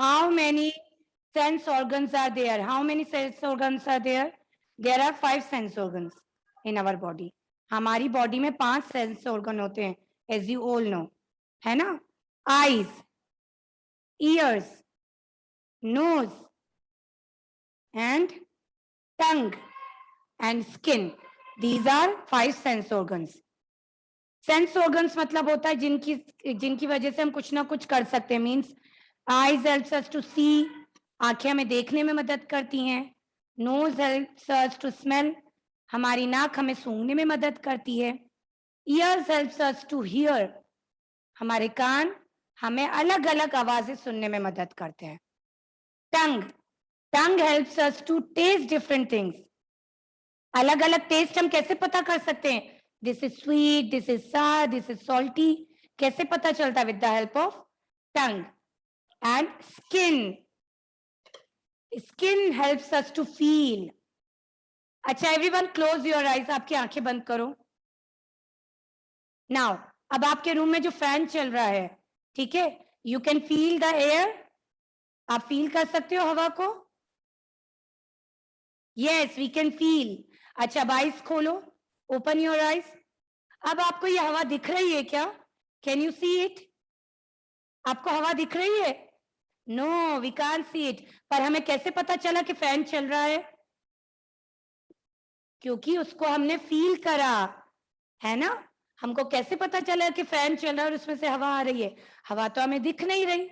How many sense organs are there? How many sense organs are there? There are 5 sense organs in our body. हमारी body में 5 sense organ होते हैं, as you all know, है ना? Eyes, ears, nose, and tongue, and skin. These are 5 sense organs. Sense organs मतलब होता है जिनकी वजह से हम कुछ ना कुछ कर सकते हैं. Means eyes helps us to see, आंखें हमें देखने में मदद करती हैं. Nose helps us to smell, हमारी नाक हमें सूंघने में मदद करती है. Ears helps us to hear, हमारे कान हमें अलग अलग आवाजें सुनने में मदद करते हैं. Tongue helps us to taste different things. अलग अलग टेस्ट हम कैसे पता कर सकते हैं? This is sweet, this is sour, this is salty. कैसे पता चलता? With the help of tongue. And skin helps us to feel. अच्छा, एवरीवन क्लोज योर आईज, आपकी आंखें बंद करो. नाउ अब आपके रूम में जो फैन चल रहा है, ठीक है, you can feel the air. आप फील कर सकते हो हवा को? Yes, we can feel. अच्छा, अब आईज खोलो, ओपन योर आईज. अब आपको ये हवा दिख रही है क्या? Can you see it? आपको हवा दिख रही है? No, we can't see it. पर हमें कैसे पता चला कि फैन चल रहा है? क्योंकि उसको हमने फील करा, है ना? हमको कैसे पता चला कि फैन चल रहा है और उसमें से हवा आ रही है? हवा तो हमें दिख नहीं रही,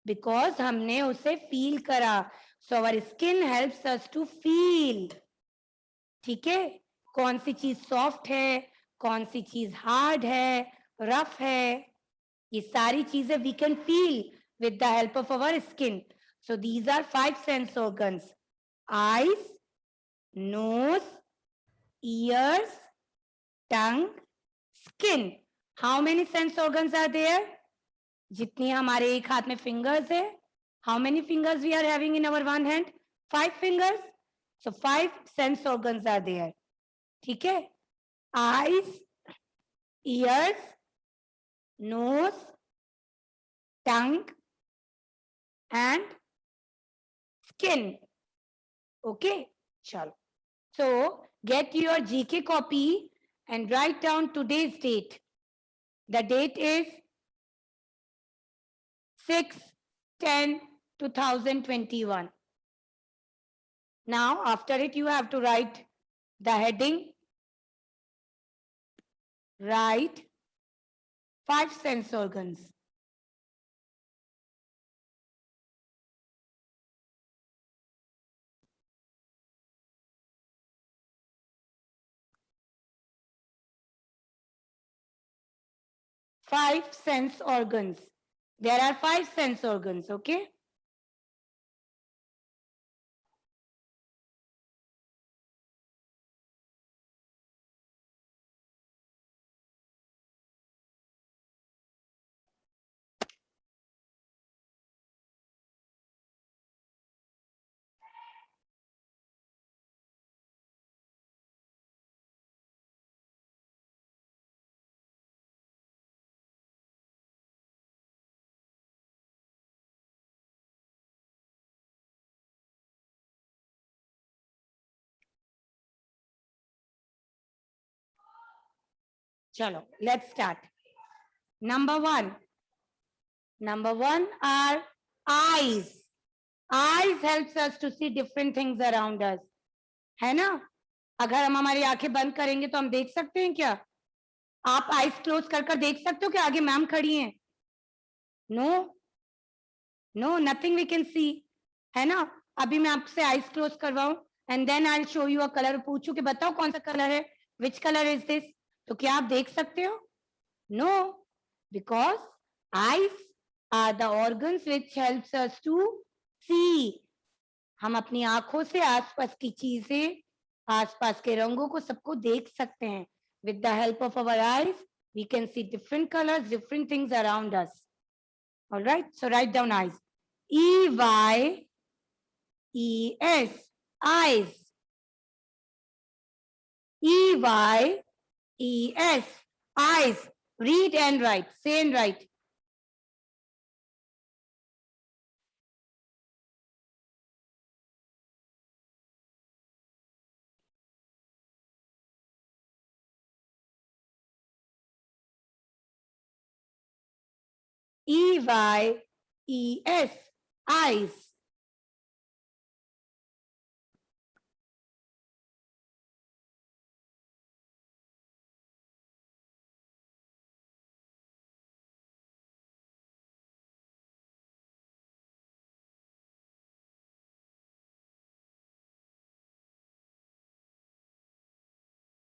बिकॉज हमने उसे फील करा. So our skin helps us to feel. ठीक है, कौन सी चीज सॉफ्ट है, कौन सी चीज हार्ड है, रफ है, ये सारी चीजें we can feel with the help of our skin. So these are 5 sense organs: eyes, nose, ears, tongue, skin. How many sense organs are there? जितनी हमारे एक हाथ में fingers है. How many fingers we are having in our one hand? 5 fingers. So 5 sense organs are there. ठीक है? Eyes, ears, nose, tongue, and skin. Okay, chalo. So get your GK copy and write down today's date. The date is 6/10/2021. Now after it you have to write the heading. Write 5 sense organs. Five sense organs. There are 5 sense organs, okay? Chalo, let's start. Number one are eyes. Eyes helps us to see different things around us, है ना? अगर हम हमारी आंखें बंद करेंगे तो हम देख सकते हैं क्या? आप आईज क्लोज कर देख सकते हो कि आगे मैम खड़ी हैं? No, no, nothing we can see, है ना? अभी मैं आपसे आईज क्लोज करवाऊं and then I will show you a colour. पूछूं कि बताओ कौन सा कलर है, विच कलर इज दिस, तो क्या आप देख सकते हो? No, because eyes are the organs which helps us to see. हम अपनी आंखों से आसपास की चीजें, आसपास के रंगों को सबको देख सकते हैं. With the help of our eyes, we can see different colors, different things around us. All right, so write down eyes. EYES, eyes. EYES, eyes. Read and write. Say and write. EYES, eyes.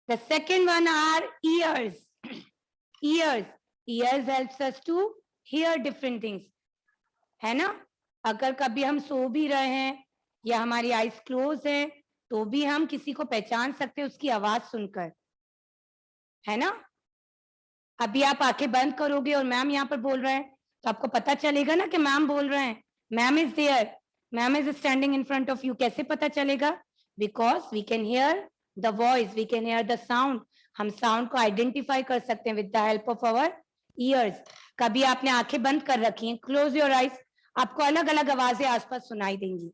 The second one are ears. Ears. Ears helps us to hear different things. है ना? अगर कभी हम सो भी रहे हैं या हमारी आईज क्लोज है तो भी हम किसी को पहचान सकते हैं उसकी आवाज सुनकर, है ना? अभी आप आंखें बंद करोगे और मैम यहाँ पर बोल रहे हैं तो आपको पता चलेगा ना कि मैम बोल रहे हैं, ma'am is there, ma'am is standing in front of you. कैसे पता चलेगा? Because we can hear the voice, we can hear the sound. हम साउंड को आइडेंटिफाई कर सकते हैं with the help of our ears. कभी आपने आंखें बंद कर रखी हैं, क्लोज योर आइज, आपको अलग अलग आवाजें आसपास सुनाई देंगी,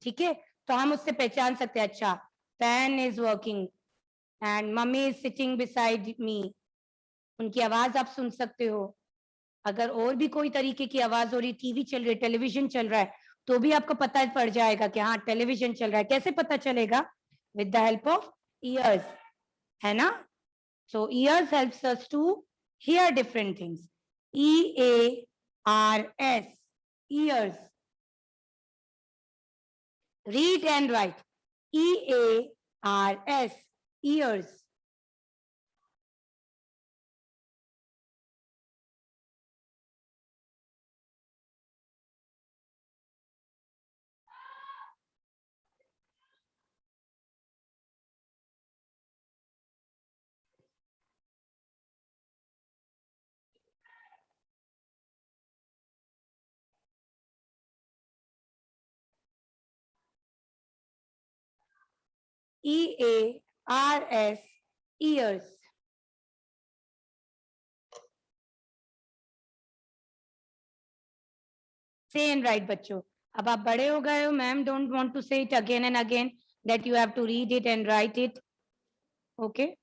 ठीक है? तो हम उससे पहचान सकते हैं, अच्छा fan is working and mummy is sitting beside me. उनकी आवाज आप सुन सकते हो. अगर और भी कोई तरीके की आवाज हो रही, टीवी चल रही है, टेलीविजन चल रहा है, तो भी आपको पता पड़ जाएगा कि हाँ टेलीविजन चल रहा है. कैसे पता चलेगा? With the help of ears, है ना? So ears helps us to hear different things. EARS, ears. Read and write. EARS, ears. EARS, ears. Say and write बच्चों. अब आप बड़े हो गए हो, ma'am don't want to say it again and again that you have to read it and write it. Okay?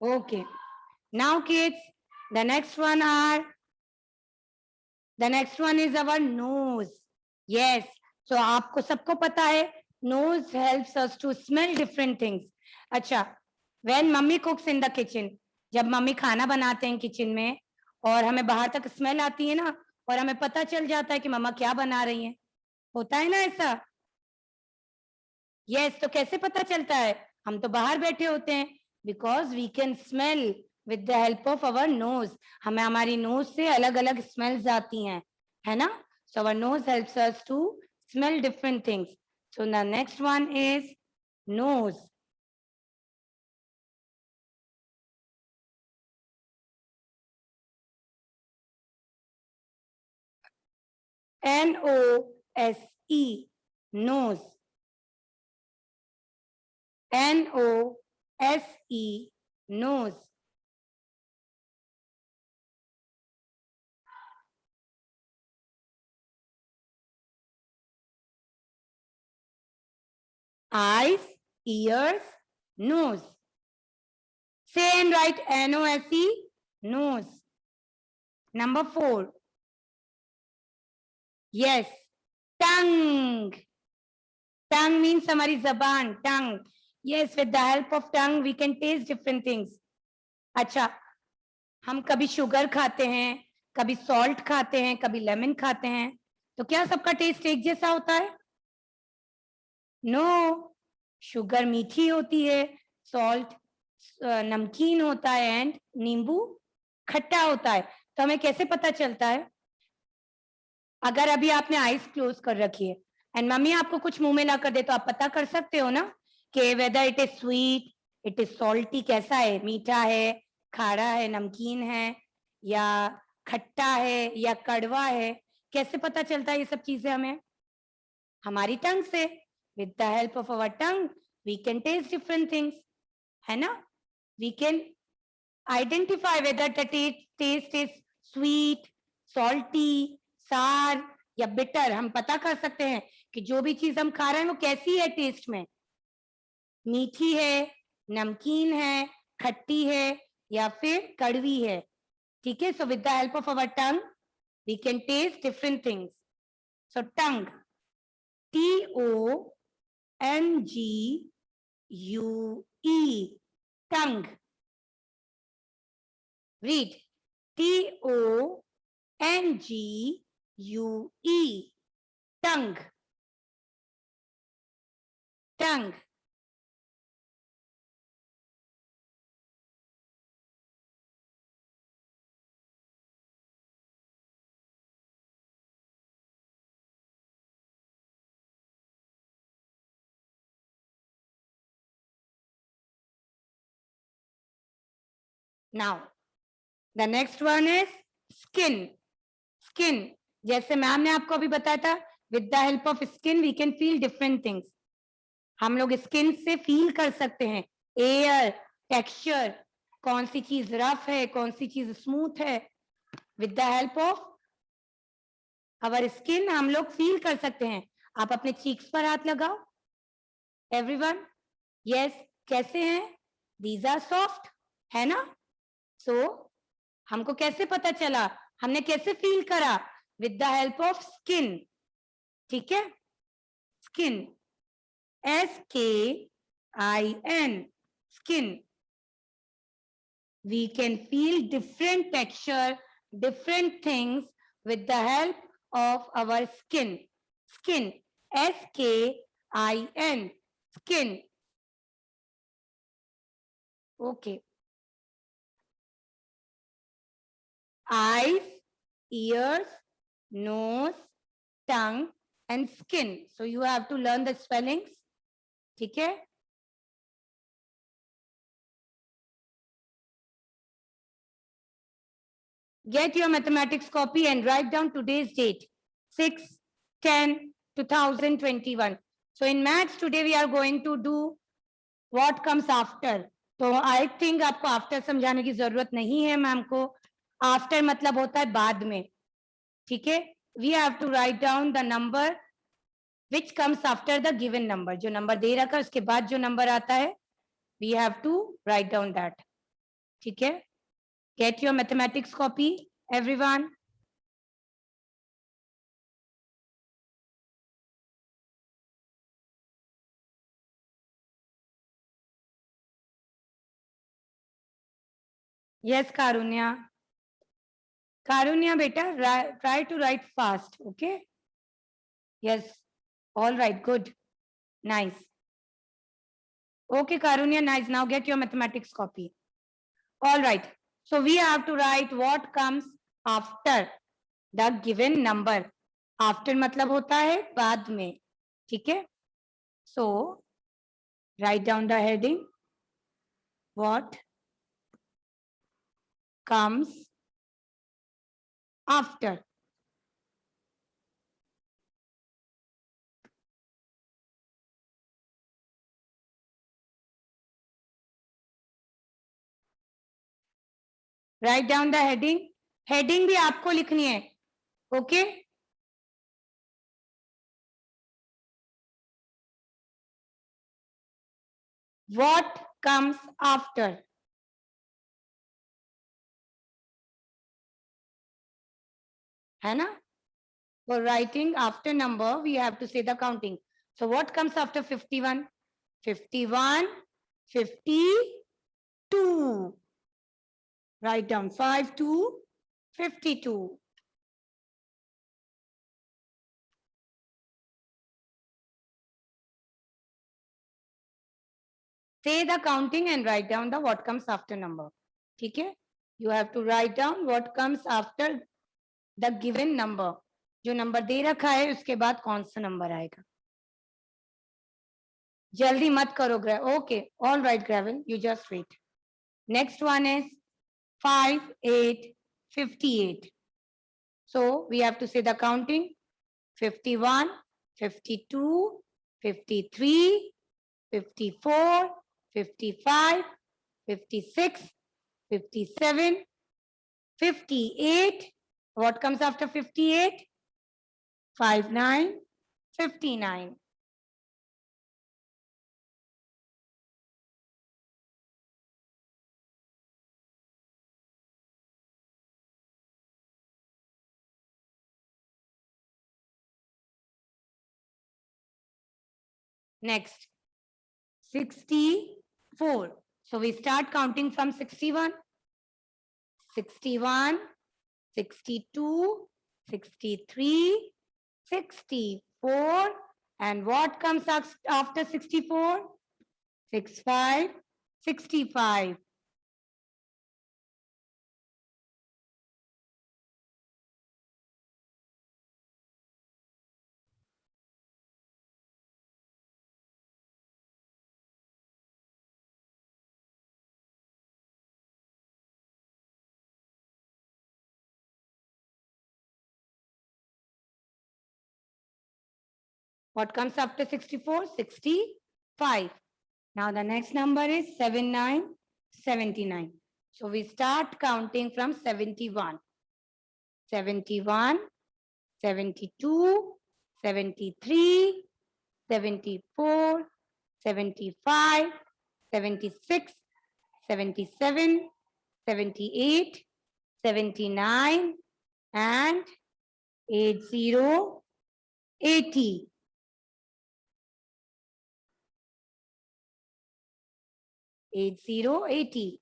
Okay. Now kids, the next one is our nose. Yes. So आपको सबको पता है nose helps us to smell different things. अच्छा, when mummy cooks in the kitchen, जब mummy खाना बनाते हैं kitchen में और हमें बाहर तक स्मेल आती है ना, और हमें पता चल जाता है कि मम्मा क्या बना रही हैं, होता है ना ऐसा? यस. तो कैसे पता चलता है? हम तो बाहर बैठे होते हैं. Because we can smell with the help of our nose. हमें हमारी नोज से अलग अलग स्मेल्स आती हैं, है ना? So our nose helps us to smell different things. So the next one is nose. NOSE, nose. NOSE, nose. Eyes, ears, nose. Say and write NOSE, nose. Number 4. Yes, tongue. Tongue means हमारी जबान, tongue. Yes, with the help of tongue we can taste different things. अच्छा, हम कभी sugar खाते हैं, कभी salt खाते हैं, कभी लेमन खाते हैं, तो क्या सबका टेस्ट एक जैसा होता है? नो, शुगर मीठी होती है, सॉल्ट नमकीन होता है एंड नींबू खट्टा होता है। तो हमें कैसे पता चलता है? अगर अभी आपने आईज क्लोज कर रखी है एंड मम्मी आपको कुछ मुंह में ला कर दे तो आप पता कर सकते हो ना कि whether it is sweet, it is salty, कैसा है, मीठा है, खारा है, नमकीन है, या खट्टा है या कड़वा है। कैसे पता चलता है ये सब चीजें हमें? हमारी टंग से। With the help of our tongue we can taste different things, है ना? We can identify whether the taste is sweet, salty, sour या बिटर। हम पता कर सकते हैं कि जो भी चीज हम खा रहे हैं वो कैसी है टेस्ट में, मीठी है, नमकीन है, खट्टी है या फिर कड़वी है। ठीक है, so with the help of our tongue we can taste different things. So tongue, TONGUE, tongue. Read, TONGUE, tongue, tongue. Now, the next one is skin. Skin, जैसे मैम ने आपको अभी बताया था, with the help of skin we can feel different things. हम लोग skin से feel कर सकते हैं एयर, टेक्सचर, कौन सी चीज रफ है, कौन सी चीज स्मूथ है। With the help of our skin हम लोग फील कर सकते हैं। आप अपने चीक्स पर हाथ लगाओ, एवरीवन। यस, कैसे हैं? दीज आर सॉफ्ट, है ना? सो हमको कैसे पता चला, हमने कैसे फील करा? With the help of skin. ठीक है, skin, SKIN, skin. We can feel different texture, different things with the help of our skin. Skin, SKIN, skin. Okay. Eyes, ears, nose, tongue and skin. So you have to learn the spellings. ठीक है? Get your mathematics copy and write down today's date, 6/10/2021. So in maths today we are going to do what comes after. तो I think आपको after समझाने की जरूरत नहीं है ma'am को। आफ्टर मतलब होता है बाद में। ठीक है, we have to write down the number which comes after the given number. जो नंबर दे रखा है उसके बाद जो नंबर आता है, we have to write down that. ठीक है, get your mathematics copy everyone. Yes, Karunya. Karunya, beta, try to write fast, okay? Yes. All right, good. Nice. Okay, Karunya, nice. Now get your mathematics copy. All right. So we have to write what comes after the given number. After मतलब होता है बाद में, ठीक है? So write down the heading. What comes after? Write down the heading. Heading भी आपको लिखनी है, okay? What comes after? है ना? For writing after number, we have to say the counting. So what comes after 51? 51, 52. Write down 5 to 52. Say the counting and write down the what comes after number. Okay? You have to write down what comes after the given number. जो number दे रखा है उसके बाद कौन सा number आएगा. जल्दी मत करो. Okay, all right, Gravel, you just wait. Next one is 5, 8, 58. So we have to say the counting. 51, 52, 53, 54, 55, 56, 57, 58. What comes after 58? 59, 59. Next, 64. So we start counting from 61. 61, 62, 63, 64. And what comes after 64? 65, 65. What comes after 64? 65. Now the next number is 79, 79. So we start counting from 71. 71, 72, 73, 74, 75, 76, 77, 78, 79, and 80, 80. Eight zero 80.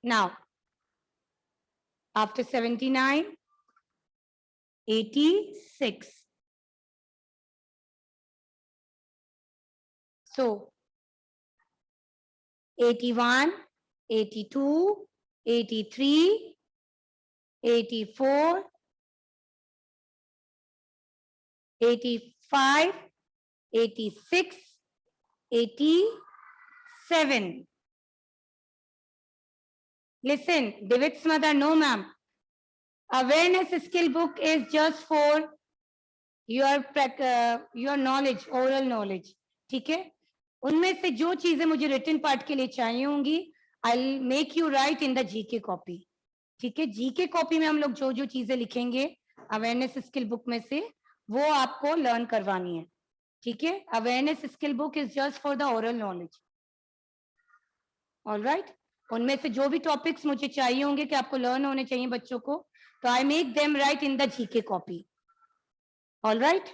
Now, after 79, 86. So, 81, 82, 83, 84, 85, 86, 87. Listen, David's mother, no ma'am. Awareness skill book is just for your knowledge, oral knowledge. ठीक है? उनमें से जो चीजें मुझे written part के लिए चाहिए होंगी, I'll make you write in the GK copy. ठीक है? GK कॉपी में हम लोग जो जो चीजें लिखेंगे अवेयरनेस स्किल बुक में से वो आपको लर्न करवानी है. ठीक है? Awareness skill book is just for the oral knowledge. Alright? उनमें से जो भी टॉपिक्स मुझे चाहिए होंगे कि आपको लर्न होने चाहिए बच्चों को, तो I make them right in the GK copy. Alright?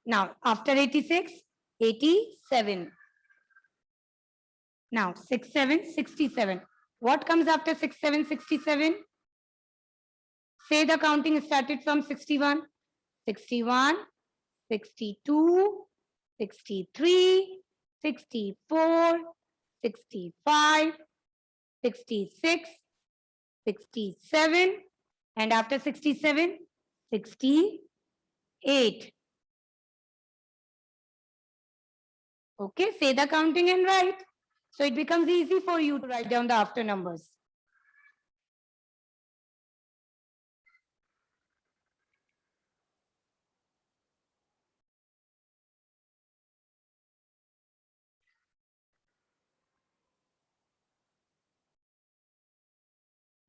Now, after 86, 87. Now, 67, 67. What comes after 67, 67? Say the counting started from 61. 61, 62, 63, 64, 65, 66, 67, and after 67, 68. Okay, say the counting and write. So it becomes easy for you to write down the after numbers.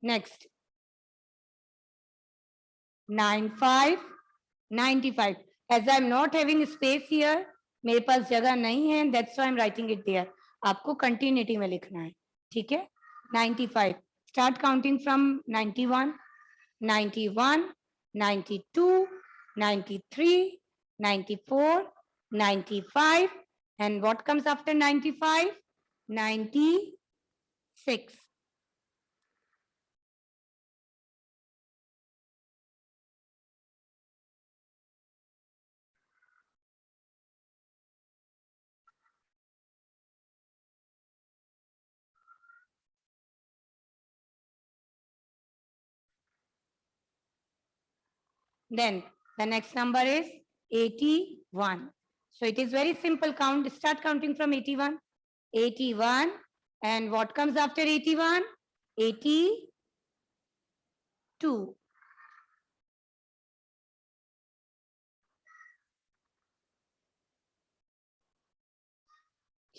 Next, 95, 95. As I am not having space here, मेरे पास जगह नहीं है, that's why I am writing it there. आपको continuity में लिखना है, ठीक है? 95. Start counting from 91, 91, 92, 93, 94, 95, and what comes after 95? 96. Then the next number is 81. So it is very simple count. Start counting from 81. 81. And what comes after 81? 82.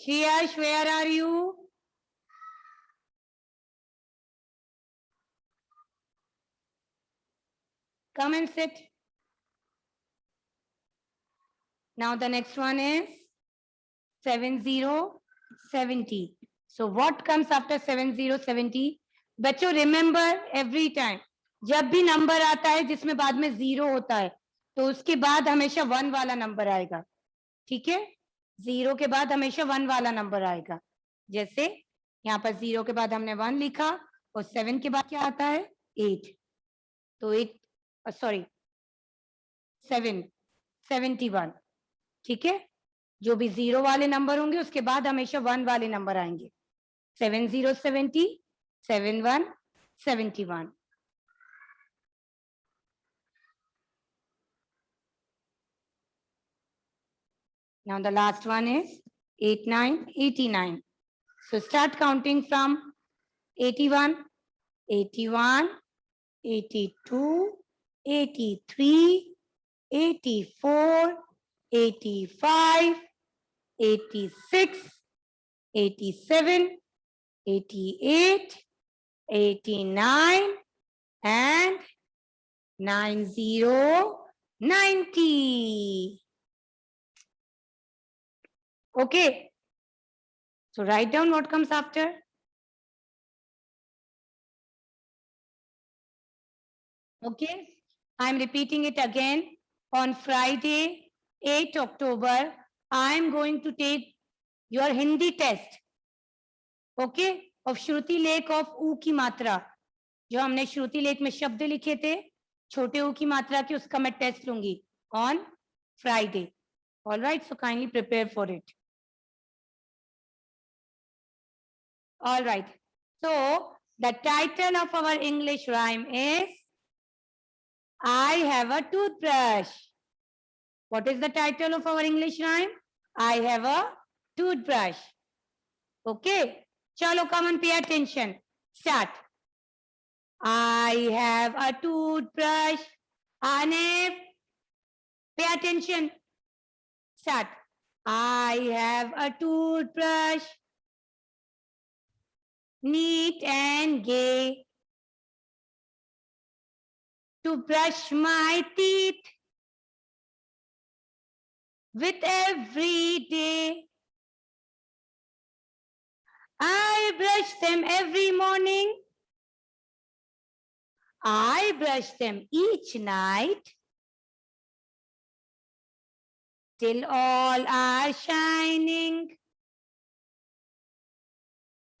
Shreyash, where are you? Come and sit. Now the next one is 7070. So what comes after 7070? बच्चों remember every time जब भी number आता है जिसमें बाद में 0 होता है तो उसके बाद हमेशा 1 वाला नंबर आएगा, ठीक है? 0 के बाद हमेशा 1 वाला नंबर आएगा. जैसे यहाँ पर 0 के बाद हमने 1 लिखा और 7 के बाद क्या आता है? 8. तो 8 सॉरी 7 71, ठीक है? जो भी 0 वाले नंबर होंगे उसके बाद हमेशा 1 वाले नंबर आएंगे. 7070, 71, 71. Now the last one is 89, 89. So start counting from 81, 81, 82, 83, 84, 85, 86, 87, 88, 89, and 90, 90. Okay. So write down what comes after. Okay. I'm repeating it again. On Friday, 8 October, I'm going to take your Hindi test. Okay. Of Shruti Lake of U की मात्रा. जो हमने श्रुति लेख में शब्द लिखे थे छोटे ऊ की मात्रा की उसका मैं टेस्ट लूंगी on Friday. All right. So kindly prepare for it. All right. So the title of our English rhyme is I have a toothbrush. What is the title of our English rhyme? I have a toothbrush. Okay. Chalo, come and pay attention. Start. I have a toothbrush. Anif, pay attention. Start. I have a toothbrush. Neat and gay. To brush my teeth with every day. I brush them every morning. I brush them each night. Till all are shining,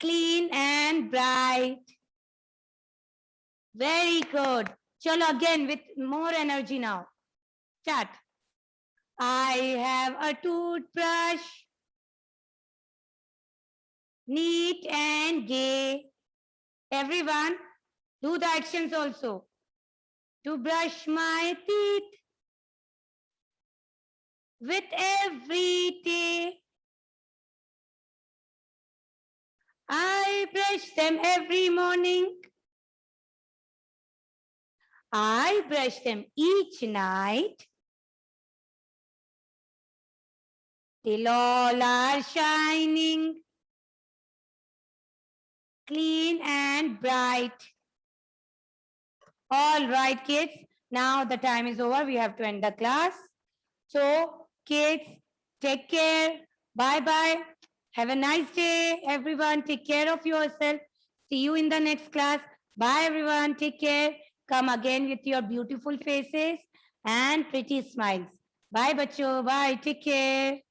clean and bright. Very good. Chalo again with more energy now. Start. I have a toothbrush, neat and gay. Everyone, do the actions also. To brush my teeth with every day. I brush them every morning. I brush them each night. Till all are shining, clean and bright. All right, kids. Now the time is over. We have to end the class. So, kids, take care. Bye bye. Have a nice day, everyone. Take care of yourself. See you in the next class. Bye, everyone. Take care. Come again with your beautiful faces and pretty smiles. Bye, bacho. Bye. Take care.